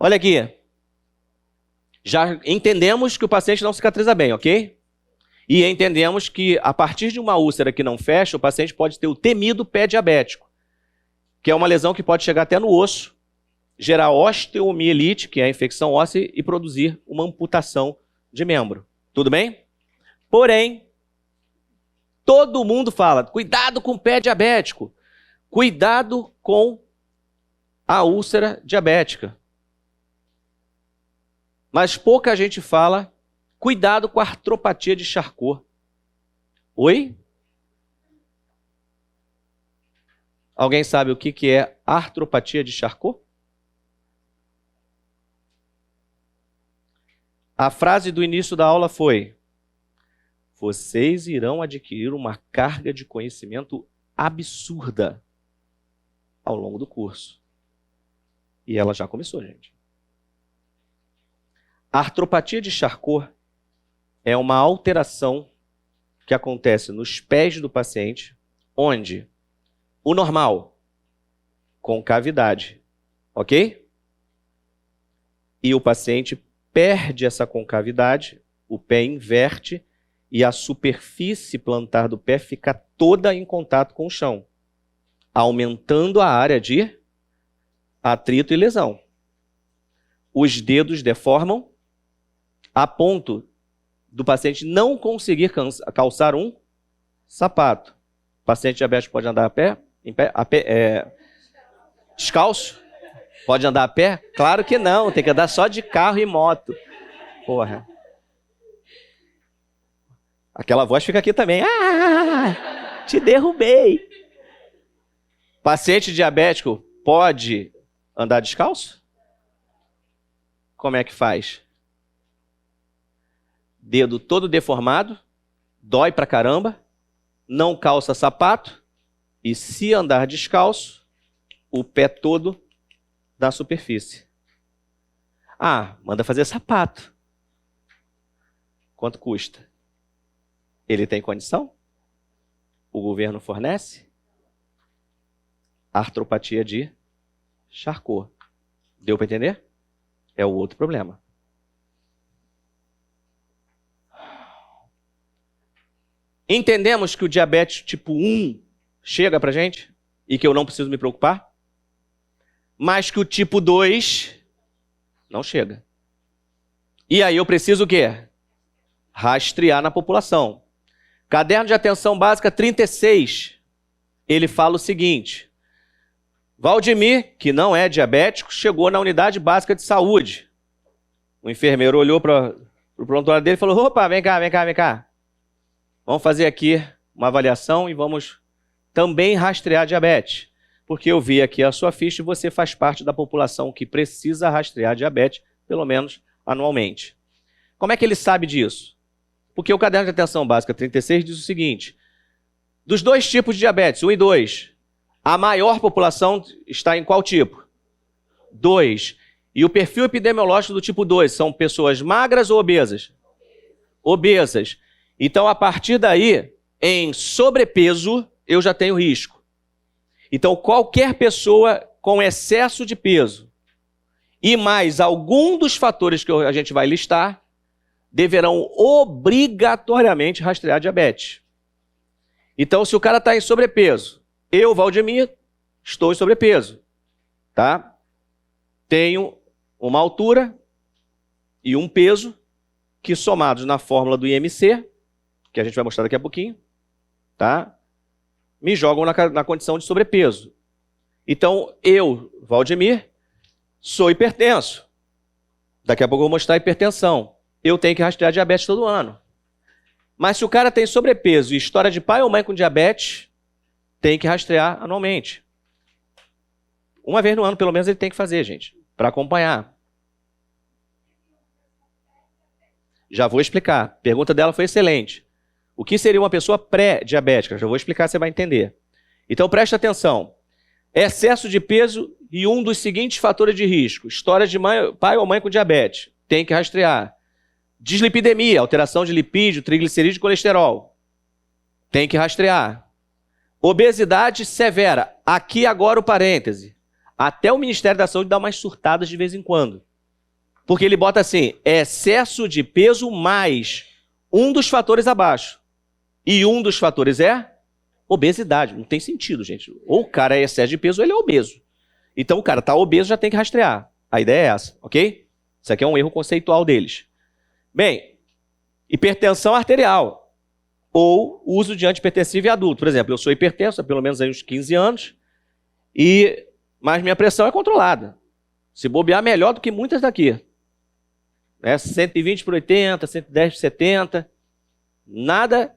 Olha aqui. Já entendemos que o paciente não cicatriza bem, ok? E entendemos que a partir de uma úlcera que não fecha, o paciente pode ter o temido pé diabético, que é uma lesão que pode chegar até no osso, gerar osteomielite, que é a infecção óssea, e produzir uma amputação de membro. Tudo bem? Porém, todo mundo fala, cuidado com o pé diabético, cuidado com a úlcera diabética. Mas pouca gente fala, cuidado com a artropatia de Charcot. Oi? Alguém sabe o que é artropatia de Charcot? A frase do início da aula foi: vocês irão adquirir uma carga de conhecimento absurda ao longo do curso. E ela já começou, gente. A artropatia de Charcot é uma alteração que acontece nos pés do paciente, onde o normal, concavidade, ok? E o paciente perde essa concavidade, o pé inverte e a superfície plantar do pé fica toda em contato com o chão, aumentando a área de atrito e lesão. Os dedos deformam a ponto do paciente não conseguir calçar um sapato. O paciente diabético pode andar descalço? Pode andar a pé? Claro que não, tem que andar só de carro e moto. Porra. Aquela voz fica aqui também. Ah, te derrubei. Paciente diabético pode andar descalço? Como é que faz? Dedo todo deformado, dói pra caramba, não calça sapato e se andar descalço, o pé todo na superfície. Ah, manda fazer sapato. Quanto custa? Ele tem condição? O governo fornece? Artropatia de Charcot. Deu para entender? É o outro problema. Entendemos que o diabetes tipo 1 chega pra gente e que eu não preciso me preocupar, mas que o tipo 2 não chega. E aí eu preciso o quê? Rastrear na população. Caderno de Atenção Básica 36, ele fala o seguinte: Valdemir, que não é diabético, chegou na unidade básica de saúde. O enfermeiro olhou para o prontuário dele e falou: opa, vem cá. Vamos fazer aqui uma avaliação e vamos também rastrear diabetes. Porque eu vi aqui a sua ficha e você faz parte da população que precisa rastrear diabetes, pelo menos anualmente. Como é que ele sabe disso? Porque o Caderno de Atenção Básica 36 diz o seguinte: dos dois tipos de diabetes, 1 e 2, a maior população está em qual tipo? 2. E o perfil epidemiológico do tipo 2 são pessoas magras ou obesas? Obesas. Então, a partir daí, em sobrepeso, eu já tenho risco. Então, qualquer pessoa com excesso de peso e mais algum dos fatores que a gente vai listar, deverão obrigatoriamente rastrear diabetes. Então, se o cara está em sobrepeso, eu, Valdemir, estou em sobrepeso, tá? Tenho uma altura e um peso que, somados na fórmula do IMC, que a gente vai mostrar daqui a pouquinho, tá? Me jogam na condição de sobrepeso. Então, eu, Valdemir, sou hipertenso. Daqui a pouco eu vou mostrar a hipertensão. Eu tenho que rastrear diabetes todo ano. Mas se o cara tem sobrepeso e história de pai ou mãe com diabetes, tem que rastrear anualmente. Uma vez no ano, pelo menos, ele tem que fazer, gente, para acompanhar. Já vou explicar. A pergunta dela foi excelente. O que seria uma pessoa pré-diabética? Já vou explicar, você vai entender. Então, preste atenção. Excesso de peso e um dos seguintes fatores de risco. História de pai ou mãe com diabetes. Tem que rastrear. Dislipidemia, alteração de lipídio, triglicerídeo e colesterol. Tem que rastrear. Obesidade severa. Aqui agora o parêntese. Até o Ministério da Saúde dá umas surtadas de vez em quando. Porque ele bota assim, excesso de peso mais um dos fatores abaixo. E um dos fatores é obesidade. Não tem sentido, gente. Ou o cara é excesso de peso ou ele é obeso. Então o cara está obeso, já tem que rastrear. A ideia é essa, ok? Isso aqui é um erro conceitual deles. Bem, hipertensão arterial ou uso de antihipertensivo em adulto. Por exemplo, eu sou hipertenso há pelo menos aí uns 15 anos, mas minha pressão é controlada. Se bobear, melhor do que muitas daqui. 120 por 80, 110 por 70. Nada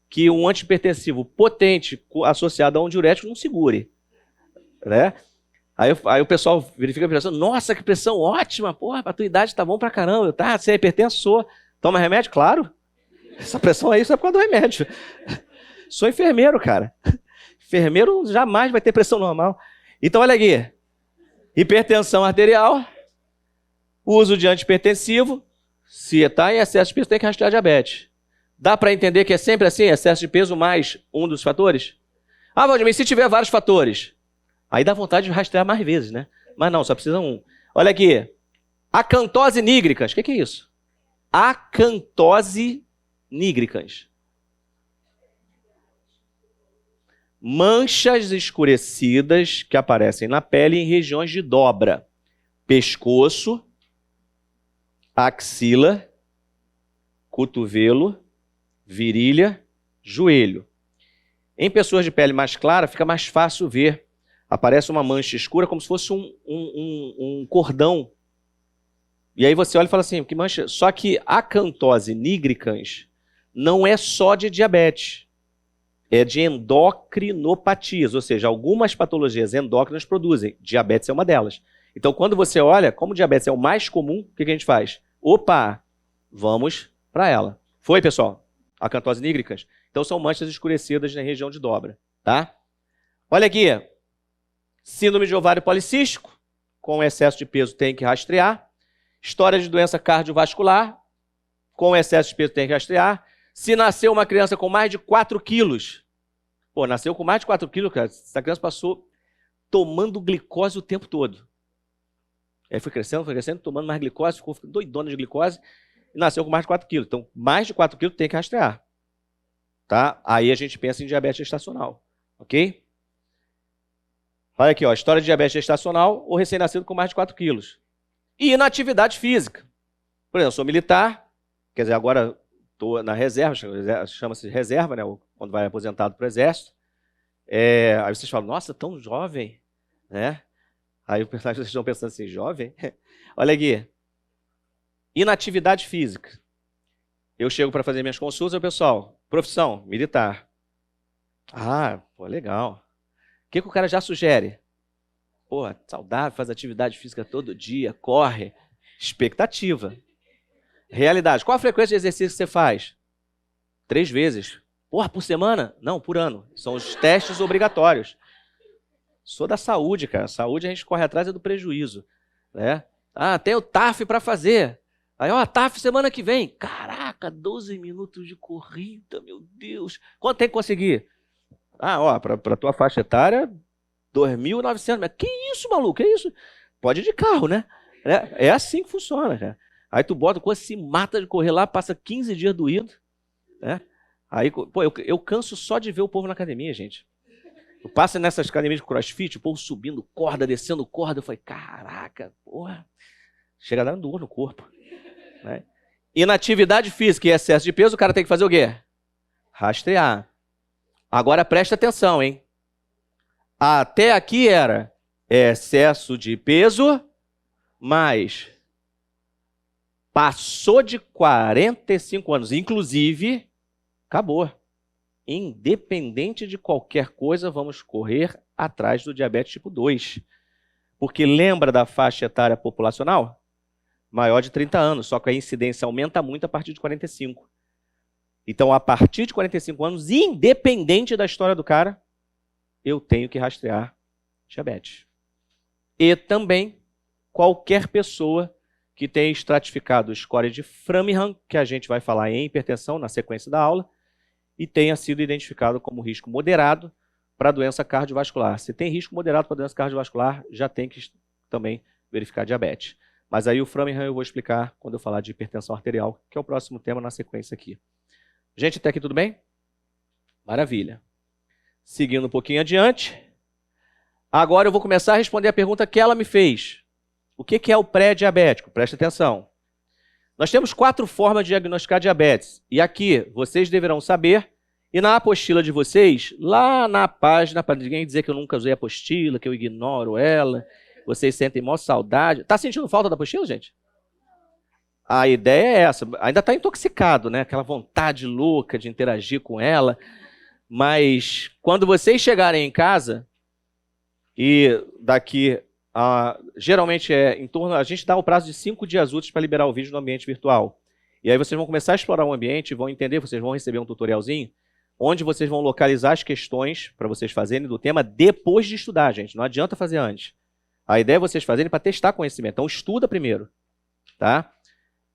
que um antihipertensivo potente associado a um diurético não segure. Né? Aí o pessoal verifica a pressão. Nossa, que pressão ótima. Porra, a tua idade tá bom pra caramba. Tá, você é hipertenso? Sou. Toma remédio? Claro. Essa pressão aí só é por causa do remédio. Sou enfermeiro, cara. Enfermeiro jamais vai ter pressão normal. Então, olha aqui. Hipertensão arterial, uso de antihipertensivo, se está em excesso de peso, tem que rastrear diabetes. Dá para entender que é sempre assim, excesso de peso mais um dos fatores? Ah, Valdemir, se tiver vários fatores? Aí dá vontade de rastrear mais vezes, né? Mas não, só precisa um. Olha aqui. Acantose nigricans. O que é isso? Acantose nigricans. Manchas escurecidas que aparecem na pele em regiões de dobra. Pescoço, axila, cotovelo, virilha, joelho. Em pessoas de pele mais clara, fica mais fácil ver. Aparece uma mancha escura como se fosse um cordão. E aí você olha e fala assim, que mancha? Só que a acantose nigricans não é só de diabetes. É de endocrinopatias, ou seja, algumas patologias endócrinas produzem. Diabetes é uma delas. Então, quando você olha, como diabetes é o mais comum, o que a gente faz? Opa, vamos para ela. Foi, pessoal? Acantose nigricans. Então, são manchas escurecidas na região de dobra. Tá? Olha aqui. Síndrome de ovário policístico, com excesso de peso tem que rastrear. História de doença cardiovascular, com excesso de peso tem que rastrear. Se nasceu uma criança com mais de 4 quilos, nasceu com mais de 4 quilos, cara, essa criança passou tomando glicose o tempo todo. Aí foi crescendo, tomando mais glicose, ficou doidona de glicose, e nasceu com mais de 4 quilos. Então, mais de 4 quilos tem que rastrear. Tá? Aí a gente pensa em diabetes gestacional, ok? Olha aqui, ó, história de diabetes gestacional ou recém-nascido com mais de 4 quilos. E inatividade física. Por exemplo, eu sou militar, quer dizer, agora estou na reserva, chama-se reserva, né? Quando vai aposentado para o exército. Aí vocês falam, nossa, tão jovem, né? Aí vocês estão pensando assim, jovem? Olha aqui. Inatividade física. Eu chego para fazer minhas consultas, pessoal, profissão, militar. Ah, pô, legal. O que o cara já sugere? Pô, saudável, faz atividade física todo dia, corre. Expectativa. Realidade. Qual a frequência de exercício que você faz? 3 vezes. Porra, por semana? Não, por ano. São os testes obrigatórios. Sou da saúde, cara. Saúde a gente corre atrás do prejuízo. Né? Ah, tem o TAF para fazer. Aí, ó, TAF semana que vem. Caraca, 12 minutos de corrida, meu Deus. Quanto tem que conseguir? Ah, ó, para tua faixa etária, 2.900. Mas que isso, maluco? Que isso? Pode ir de carro, né? É assim que funciona, cara. Aí tu bota, se mata de correr lá, passa 15 dias doído. Né? Aí, pô, eu canso só de ver o povo na academia, gente. Eu passo nessas academias de crossfit, o povo subindo corda, descendo corda. Eu falei, caraca, porra. Chega a dar dor no corpo. Né? Inatividade física e excesso de peso, o cara tem que fazer o quê? Rastrear. Agora presta atenção, hein? Até aqui era excesso de peso, mas passou de 45 anos. Inclusive, acabou. Independente de qualquer coisa, vamos correr atrás do diabetes tipo 2. Porque lembra da faixa etária populacional? Maior de 30 anos, só que a incidência aumenta muito a partir de 45. Então, a partir de 45 anos, independente da história do cara, eu tenho que rastrear diabetes. E também qualquer pessoa que tenha estratificado o score de Framingham, que a gente vai falar em hipertensão na sequência da aula, e tenha sido identificado como risco moderado para doença cardiovascular. Se tem risco moderado para doença cardiovascular, já tem que também verificar diabetes. Mas aí o Framingham eu vou explicar quando eu falar de hipertensão arterial, que é o próximo tema na sequência aqui. Gente, até aqui tudo bem? Maravilha. Seguindo um pouquinho adiante. Agora eu vou começar a responder a pergunta que ela me fez. O que é o pré-diabético? Preste atenção. Nós temos 4 formas de diagnosticar diabetes. E aqui vocês deverão saber. E na apostila de vocês, lá na página, para ninguém dizer que eu nunca usei a apostila, que eu ignoro ela, vocês sentem maior saudade. Tá sentindo falta da apostila, gente? A ideia é essa. Ainda está intoxicado, né? Aquela vontade louca de interagir com ela. Mas quando vocês chegarem em casa, e daqui, geralmente em torno, a gente dá o prazo de 5 dias úteis para liberar o vídeo no ambiente virtual. E aí vocês vão começar a explorar o ambiente, vão entender, vocês vão receber um tutorialzinho, onde vocês vão localizar as questões para vocês fazerem do tema depois de estudar, gente. Não adianta fazer antes. A ideia é vocês fazerem para testar conhecimento. Então estuda primeiro, tá?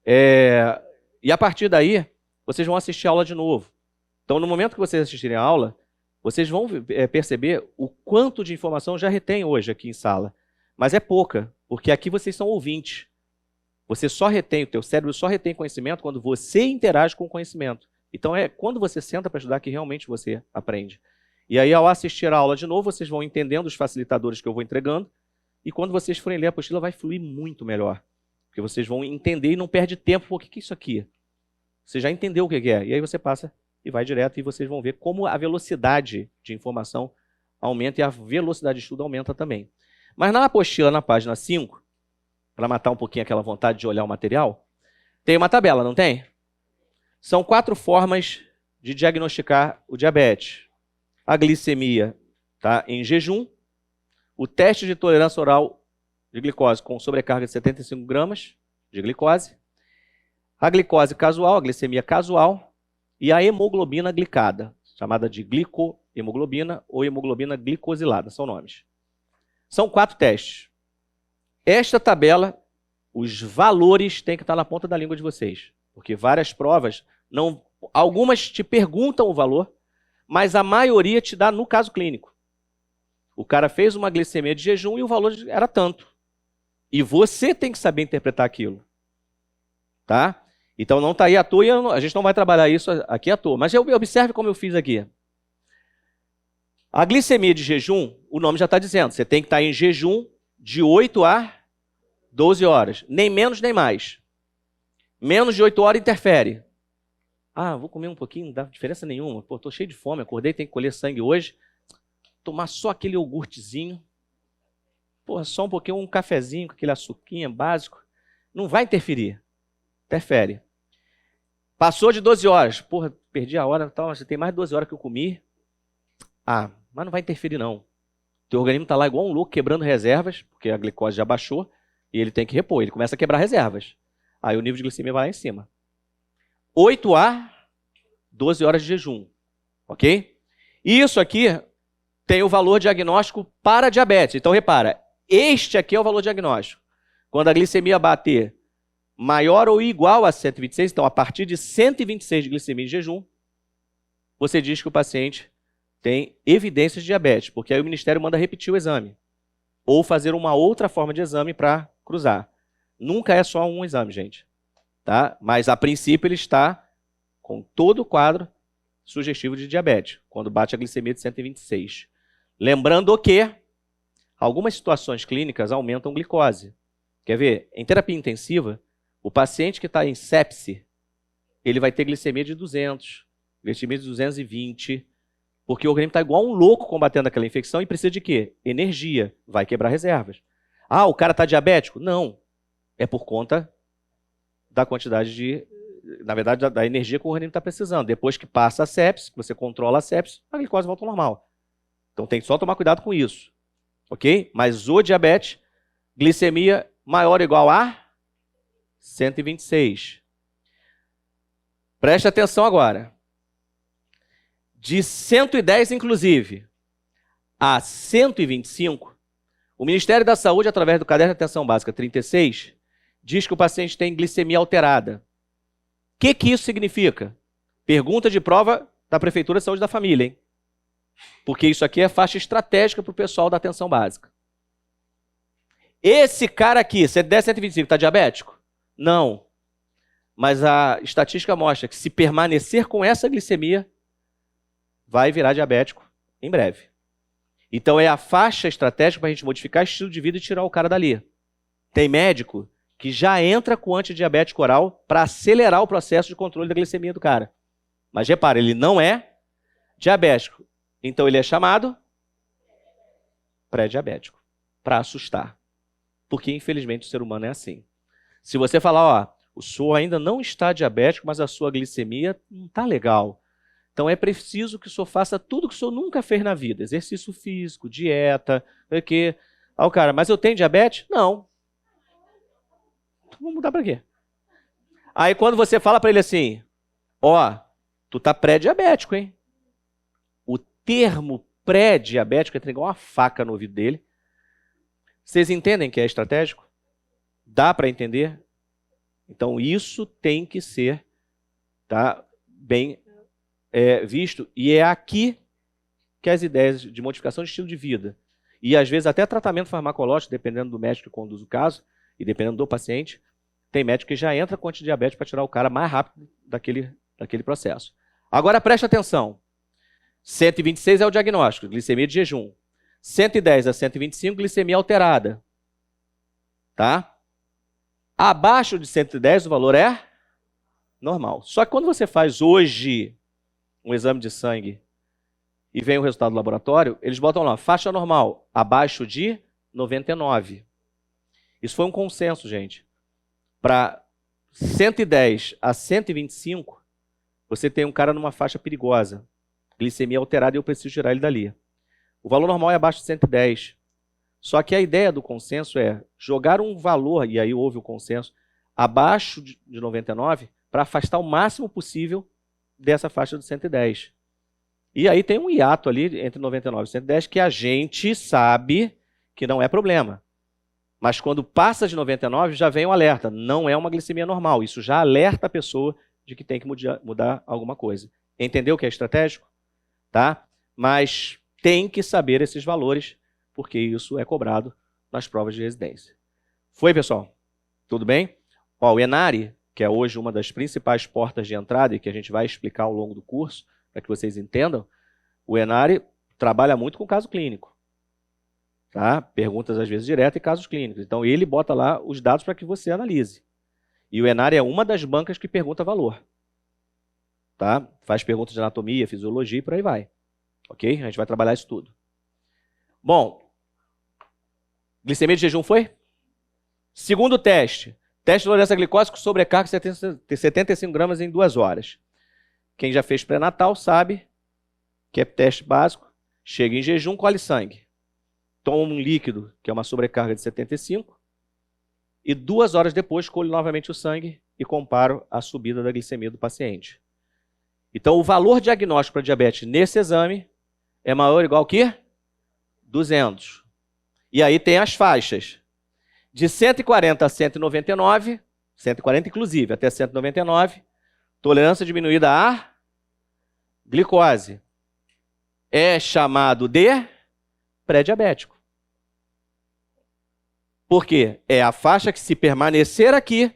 E a partir daí, vocês vão assistir a aula de novo. Então, no momento que vocês assistirem a aula, vocês vão perceber o quanto de informação já retém hoje aqui em sala. Mas é pouca, porque aqui vocês são ouvintes. Você só retém, o teu cérebro só retém conhecimento quando você interage com o conhecimento. Então, é quando você senta para estudar que realmente você aprende. E aí, ao assistir a aula de novo, vocês vão entendendo os facilitadores que eu vou entregando. E quando vocês forem ler a apostila, vai fluir muito melhor. Porque vocês vão entender e não perde tempo. O que é isso aqui? Você já entendeu o que é. E aí você passa e vai direto e vocês vão ver como a velocidade de informação aumenta e a velocidade de estudo aumenta também. Mas na apostila, na página 5, para matar um pouquinho aquela vontade de olhar o material, tem uma tabela, não tem? São 4 formas de diagnosticar o diabetes. A glicemia tá, em jejum, o teste de tolerância oral de glicose com sobrecarga de 75 gramas de glicose, a glicose casual, a glicemia casual, e a hemoglobina glicada, chamada de glicohemoglobina ou hemoglobina glicosilada, são nomes. São 4 testes. Esta tabela, os valores têm que estar na ponta da língua de vocês, porque várias provas, algumas te perguntam o valor, mas a maioria te dá no caso clínico. O cara fez uma glicemia de jejum e o valor era tanto. E você tem que saber interpretar aquilo. Tá? Então não está aí à toa, e a gente não vai trabalhar isso aqui à toa. Mas observe como eu fiz aqui. A glicemia de jejum, o nome já está dizendo, você tem que estar em jejum de 8 a 12 horas. Nem menos, nem mais. Menos de 8 horas interfere. Ah, vou comer um pouquinho, não dá diferença nenhuma. Pô, estou cheio de fome, acordei, tenho que colher sangue hoje. Tomar só aquele iogurtezinho. Pô, só um pouquinho, um cafezinho com aquele açuquinha básico. Não vai interferir. Interfere. Passou de 12 horas. Porra, perdi a hora, tal, já tem mais de 12 horas que eu comi. Ah, mas não vai interferir não. Teu organismo está lá igual um louco, quebrando reservas, porque a glicose já baixou, e ele tem que repor. Ele começa a quebrar reservas. Aí o nível de glicemia vai lá em cima. 8 a 12 horas de jejum. Ok? Isso aqui tem o valor diagnóstico para diabetes. Então, repara, este aqui é o valor diagnóstico. Quando a glicemia bater maior ou igual a 126, então a partir de 126 de glicemia em jejum, você diz que o paciente tem evidências de diabetes, porque aí o Ministério manda repetir o exame. Ou fazer uma outra forma de exame para cruzar. Nunca é só um exame, gente. Tá? Mas a princípio ele está com todo o quadro sugestivo de diabetes, quando bate a glicemia de 126. Lembrando que algumas situações clínicas aumentam glicose. Quer ver? Em terapia intensiva, o paciente que está em sepse, ele vai ter glicemia de 200, glicemia de 220, porque o organismo está igual um louco combatendo aquela infecção e precisa de quê? Energia, vai quebrar reservas. Ah, o cara está diabético? Não. É por conta da quantidade de, na verdade, da energia que o organismo está precisando. Depois que passa a sepse, que você controla a sepse, a glicose volta ao normal. Então tem que só tomar cuidado com isso. Ok? Mas o diabetes, glicemia maior ou igual a 126. Preste atenção agora. De 110, inclusive, a 125, o Ministério da Saúde, através do Caderno de Atenção Básica 36, diz que o paciente tem glicemia alterada. O que isso significa? Pergunta de prova da Prefeitura de Saúde da Família, hein? Porque isso aqui é faixa estratégica para o pessoal da atenção básica. Esse cara aqui, 110, 125, está diabético? Não. Mas a estatística mostra que se permanecer com essa glicemia, vai virar diabético em breve. Então é a faixa estratégica para a gente modificar o estilo de vida e tirar o cara dali. Tem médico que já entra com antidiabético oral para acelerar o processo de controle da glicemia do cara. Mas repara, ele não é diabético. Então ele é chamado pré-diabético, para assustar. Porque infelizmente o ser humano é assim. Se você falar, ó, o senhor ainda não está diabético, mas a sua glicemia não está legal. Então é preciso que o senhor faça tudo que o senhor nunca fez na vida. Exercício físico, dieta, o quê? Ah, o cara, mas eu tenho diabetes? Não. Então, vamos mudar para quê? Aí quando você fala para ele assim, ó, tu tá pré-diabético, hein? O termo pré-diabético é igual uma faca no ouvido dele. Vocês entendem que é estratégico? Dá para entender? Então isso tem que ser, tá, bem visto. E é aqui que as ideias de modificação de estilo de vida e às vezes até tratamento farmacológico, dependendo do médico que conduz o caso e dependendo do paciente, tem médico que já entra com antidiabético para tirar o cara mais rápido daquele processo. Agora preste atenção. 126 é o diagnóstico, glicemia de jejum. 110 a 125, glicemia alterada. Tá? Abaixo de 110 o valor é normal. Só que quando você faz hoje um exame de sangue e vem o resultado do laboratório, eles botam lá, faixa normal, abaixo de 99. Isso foi um consenso, gente. Para 110 a 125, você tem um cara numa faixa perigosa. Glicemia alterada e eu preciso tirar ele dali. O valor normal é abaixo de 110. Só que a ideia do consenso é jogar um valor, e aí houve o consenso, abaixo de 99 para afastar o máximo possível dessa faixa de 110. E aí tem um hiato ali entre 99 e 110 que a gente sabe que não é problema. Mas quando passa de 99 já vem o alerta. Não é uma glicemia normal. Isso já alerta a pessoa de que tem que mudar alguma coisa. Entendeu o que é estratégico? Tá? Mas tem que saber esses valores, porque isso é cobrado nas provas de residência. Foi, pessoal? Tudo bem? Ó, o ENARI, que é hoje uma das principais portas de entrada e que a gente vai explicar ao longo do curso, para que vocês entendam, o ENARI trabalha muito com caso clínico. Tá? Perguntas às vezes diretas e casos clínicos. Então ele bota lá os dados para que você analise. E o ENARI é uma das bancas que pergunta valor. Tá? Faz perguntas de anatomia, fisiologia e por aí vai. Ok? A gente vai trabalhar isso tudo. Bom, glicemia de jejum foi? Segundo teste. Teste de tolerância à glicose com sobrecarga de 75 gramas em 2 horas. Quem já fez pré-natal sabe que é teste básico. Chega em jejum, colhe sangue. Toma um líquido, que é uma sobrecarga de 75, e 2 horas depois colhe novamente o sangue e comparo a subida da glicemia do paciente. Então, o valor diagnóstico para diabetes nesse exame é maior ou igual que 200. E aí tem as faixas. De 140 a 199, 140 inclusive, até 199, tolerância diminuída à glicose. É chamado de pré-diabético. Por quê? É a faixa que, se permanecer aqui,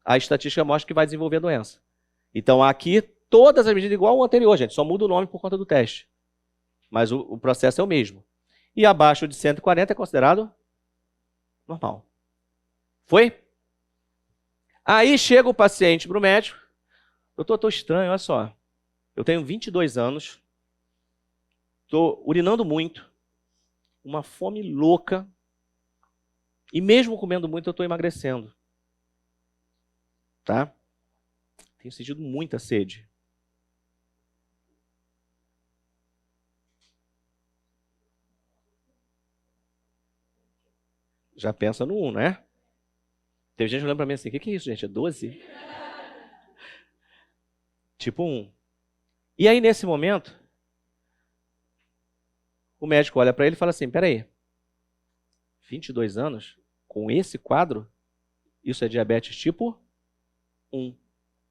a estatística mostra que vai desenvolver a doença. Então, aqui, todas as medidas igual ao anterior, gente. Só muda o nome por conta do teste. Mas o processo é o mesmo. E abaixo de 140 é considerado normal. Foi? Aí chega o paciente para o médico. Doutor, estou estranho, olha só. Eu tenho 22 anos. Estou urinando muito. Uma fome louca. E mesmo comendo muito, eu estou emagrecendo. Tá? Tenho sentido muita sede. Já pensa no 1, né? Teve gente olhando para mim assim, o que é isso, gente? É 12? Tipo 1. E aí, nesse momento, o médico olha para ele e fala assim, peraí, 22 anos, com esse quadro, isso é diabetes tipo 1.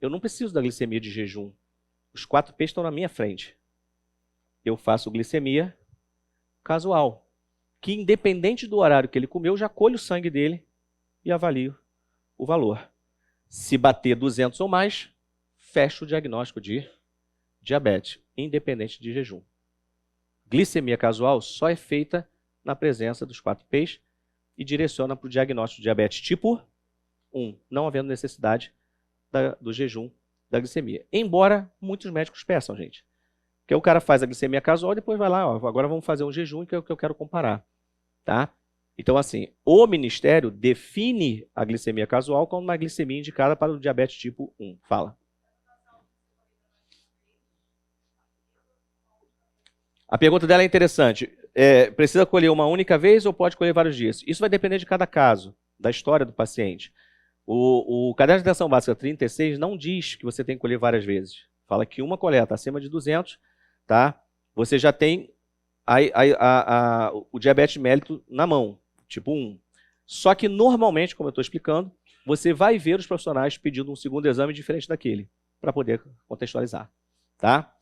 Eu não preciso da glicemia de jejum. Os 4 P's estão na minha frente. Eu faço glicemia casual. que, independente do horário que ele comeu, já colho o sangue dele e avalio o valor. Se bater 200 ou mais, fecho o diagnóstico de diabetes, independente de jejum. Glicemia casual só é feita na presença dos 4 P's e direciona para o diagnóstico de diabetes tipo 1, não havendo necessidade do jejum da glicemia. Embora muitos médicos peçam, gente. Porque o cara faz a glicemia casual e depois vai lá, ó, agora vamos fazer um jejum que é o que eu quero comparar. Tá? Então, assim, o Ministério define a glicemia casual como uma glicemia indicada para o diabetes tipo 1. Fala. A pergunta dela é interessante. Precisa colher uma única vez ou pode colher vários dias? Isso vai depender de cada caso, da história do paciente. O Caderno de Atenção Básica 36 não diz que você tem que colher várias vezes. Fala que uma coleta acima de 200, tá? Você já tem o diabetes mellitus na mão, tipo 1. Só que normalmente, como eu estou explicando, você vai ver os profissionais pedindo um segundo exame diferente daquele, para poder contextualizar. Tá?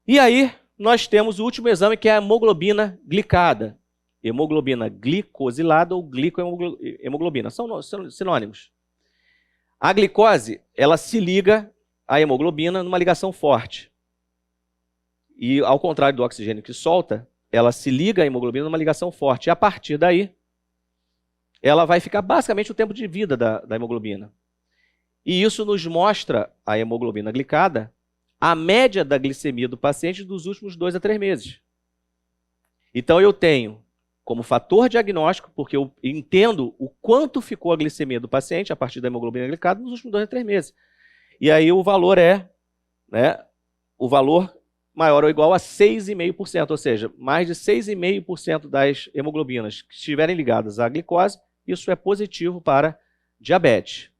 E aí, nós temos o último exame, que é a hemoglobina glicada. Hemoglobina glicosilada ou glicohemoglobina. São sinônimos. A glicose, ela se liga à hemoglobina numa ligação forte. E, ao contrário do oxigênio que solta, ela se liga à hemoglobina numa ligação forte. E, a partir daí, ela vai ficar basicamente o tempo de vida da hemoglobina. E isso nos mostra a hemoglobina glicada, a média da glicemia do paciente dos últimos 2 a 3 meses. Então, eu tenho como fator diagnóstico, porque eu entendo o quanto ficou a glicemia do paciente a partir da hemoglobina glicada nos últimos 2 a 3 meses. E aí o valor é, o valor maior ou igual a 6,5%, ou seja, mais de 6,5% das hemoglobinas que estiverem ligadas à glicose, isso é positivo para diabetes.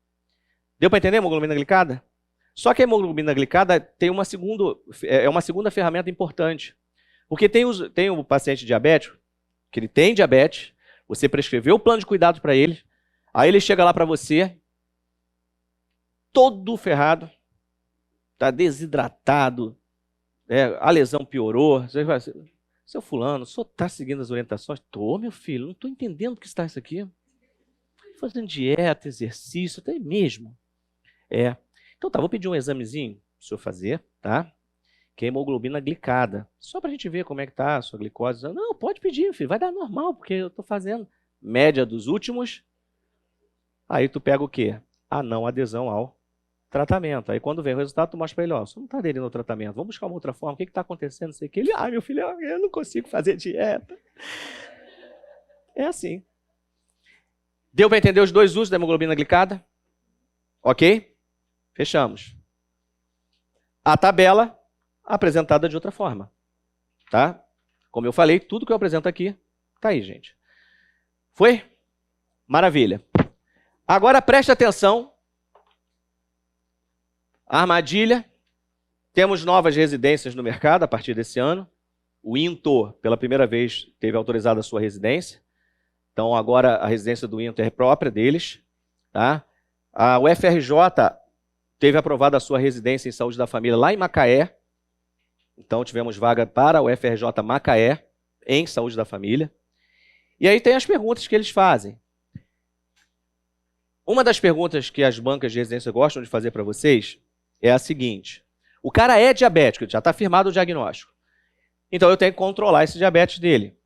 Deu para entender a hemoglobina glicada? Só que a hemoglobina glicada tem uma segunda ferramenta importante. Porque tem o paciente diabético, que ele tem diabetes, você prescreveu o plano de cuidado para ele, aí ele chega lá para você, todo ferrado, está desidratado, a lesão piorou, você vai assim, seu fulano, o senhor está seguindo as orientações? Tô, meu filho, não estou entendendo o que está isso aqui. Fazendo dieta, exercício, até mesmo. Então tá, vou pedir um examezinho para o senhor fazer, tá? Que é a hemoglobina glicada. Só para a gente ver como é que tá a sua glicose. Não, pode pedir, filho, vai dar normal, porque eu estou fazendo média dos últimos. Aí tu pega o quê? A não adesão ao tratamento. Aí quando vem o resultado, tu mostra para ele, ó, você não está aderindo ao tratamento, vamos buscar uma outra forma, o que está acontecendo? Não sei o que. Ele, meu filho, eu não consigo fazer dieta. É assim. Deu para entender os 2 usos da hemoglobina glicada? Ok? Fechamos. A tabela apresentada de outra forma. Tá? Como eu falei, tudo que eu apresento aqui está aí, gente. Foi? Maravilha. Agora preste atenção. Armadilha. Temos novas residências no mercado a partir desse ano. O INTO, pela primeira vez, teve autorizada a sua residência. Então, agora a residência do INTO é própria deles. Tá? A UFRJ teve aprovada a sua residência em saúde da família lá em Macaé. Então, tivemos vaga para a UFRJ Macaé em saúde da família. E aí tem as perguntas que eles fazem. Uma das perguntas que as bancas de residência gostam de fazer para vocês é a seguinte. O cara é diabético, já está firmado o diagnóstico. Então, eu tenho que controlar esse diabetes dele.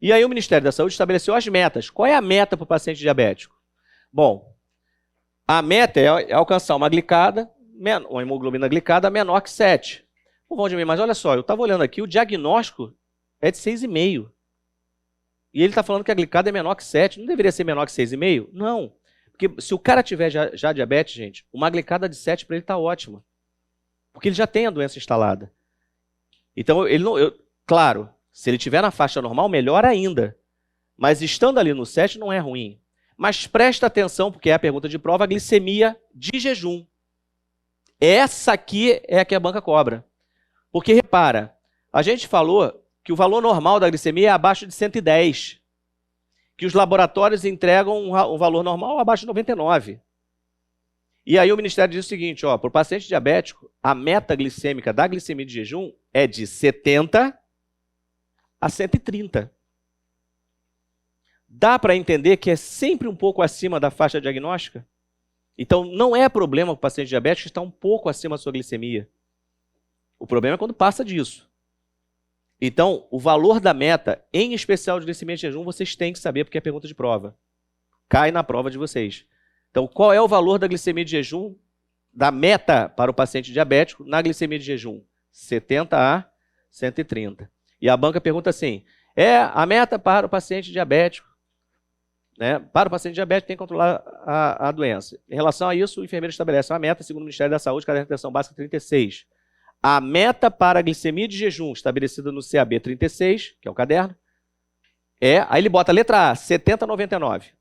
E aí o Ministério da Saúde estabeleceu as metas. Qual é a meta para o paciente diabético? Bom, a meta é alcançar uma hemoglobina glicada menor que 7. Valdemir, mas olha só, eu estava olhando aqui, o diagnóstico é de 6,5. E ele está falando que a glicada é menor que 7. Não deveria ser menor que 6,5? Não. Porque se o cara tiver já diabetes, gente, uma glicada de 7 para ele está ótima. Porque ele já tem a doença instalada. Então, claro, se ele estiver na faixa normal, melhor ainda. Mas estando ali no 7 não é ruim. Mas presta atenção, porque é a pergunta de prova, a glicemia de jejum. Essa aqui é a que a banca cobra. Porque, repara, a gente falou que o valor normal da glicemia é abaixo de 110. Que os laboratórios entregam um valor normal abaixo de 99. E aí o Ministério diz o seguinte, para o paciente diabético, a meta glicêmica da glicemia de jejum é de 70 a 130. Dá para entender que é sempre um pouco acima da faixa diagnóstica? Então, não é problema para o paciente diabético estar um pouco acima da sua glicemia. O problema é quando passa disso. Então, o valor da meta, em especial de glicemia de jejum, vocês têm que saber, porque é pergunta de prova. Cai na prova de vocês. Então, qual é o valor da glicemia de jejum, da meta para o paciente diabético na glicemia de jejum? 70 a 130. E a banca pergunta assim, a meta para o paciente diabético, né? Para o paciente diabético tem que controlar a doença. Em relação a isso, o enfermeiro estabelece uma meta, segundo o Ministério da Saúde, caderno de atenção básica 36. A meta para a glicemia de jejum, estabelecida no CAB 36, que é o caderno, aí ele bota a letra A, 70,99.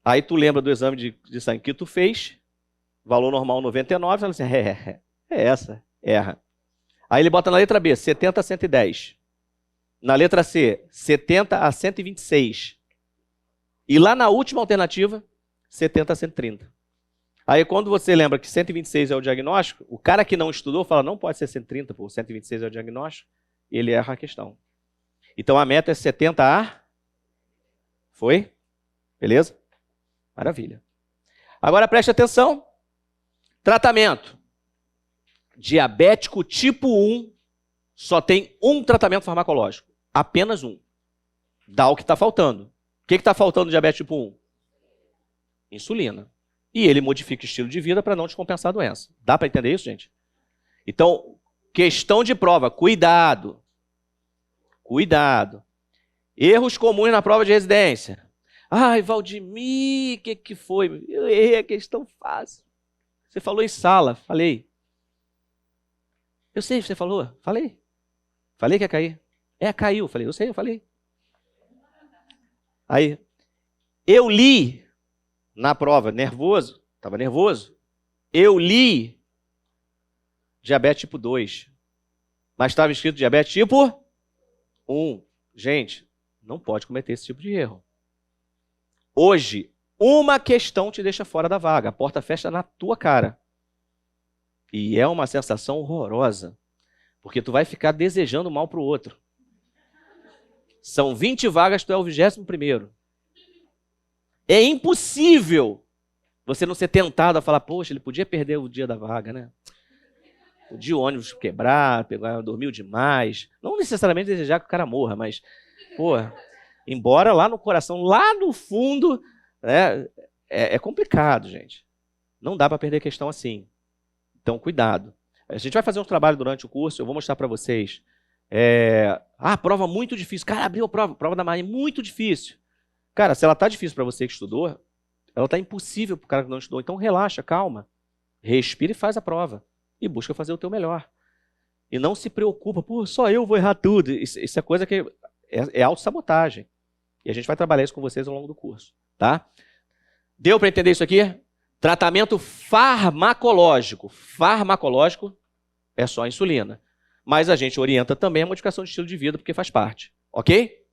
Aí tu lembra do exame de sangue que tu fez, valor normal 99, fala assim, é essa, erra. Aí ele bota na letra B, 70 a 110. Na letra C, 70 a 126. E lá na última alternativa, 70 a 130. Aí quando você lembra que 126 é o diagnóstico, o cara que não estudou fala, não pode ser 130, porque 126 é o diagnóstico, e ele erra a questão. Então a meta é 70 a... Foi? Beleza? Maravilha. Agora preste atenção. Tratamento. Diabético tipo 1 só tem um tratamento farmacológico. Apenas um. Dá o que está faltando. O que está faltando no diabetes tipo 1? Insulina. E ele modifica o estilo de vida para não descompensar a doença. Dá para entender isso, gente? Então, questão de prova. Cuidado. Cuidado. Erros comuns na prova de residência. Ai, Valdemir, o que foi? Eu errei a questão fácil. Você falou em sala. Falei. Eu sei, você falou. Falei. Falei que ia cair. Caiu. Falei, eu sei, eu falei. Aí, eu li na prova, nervoso, estava nervoso, eu li diabetes tipo 2, mas estava escrito diabetes tipo 1. Gente, não pode cometer esse tipo de erro. Hoje, uma questão te deixa fora da vaga, a porta fecha na tua cara. E é uma sensação horrorosa, porque tu vai ficar desejando mal para o outro. São 20 vagas, tu é o 21º. É impossível você não ser tentado a falar, poxa, ele podia perder o dia da vaga, né? O dia o ônibus quebrar, dormiu demais. Não necessariamente desejar que o cara morra, mas, embora lá no coração, lá no fundo, né, é complicado, gente. Não dá para perder questão assim. Então, cuidado. A gente vai fazer um trabalho durante o curso, eu vou mostrar para vocês. Prova muito difícil. Cara, abriu a prova da Marinha, muito difícil. Cara, se ela está difícil para você que estudou, ela está impossível para o cara que não estudou. Então relaxa, calma. Respira e faz a prova. E busca fazer o teu melhor. E não se preocupa, só eu vou errar tudo. Isso é coisa que é autossabotagem. E a gente vai trabalhar isso com vocês ao longo do curso. Tá? Deu para entender isso aqui? Tratamento farmacológico. Farmacológico é só a insulina. Mas a gente orienta também a modificação de estilo de vida, porque faz parte. Ok?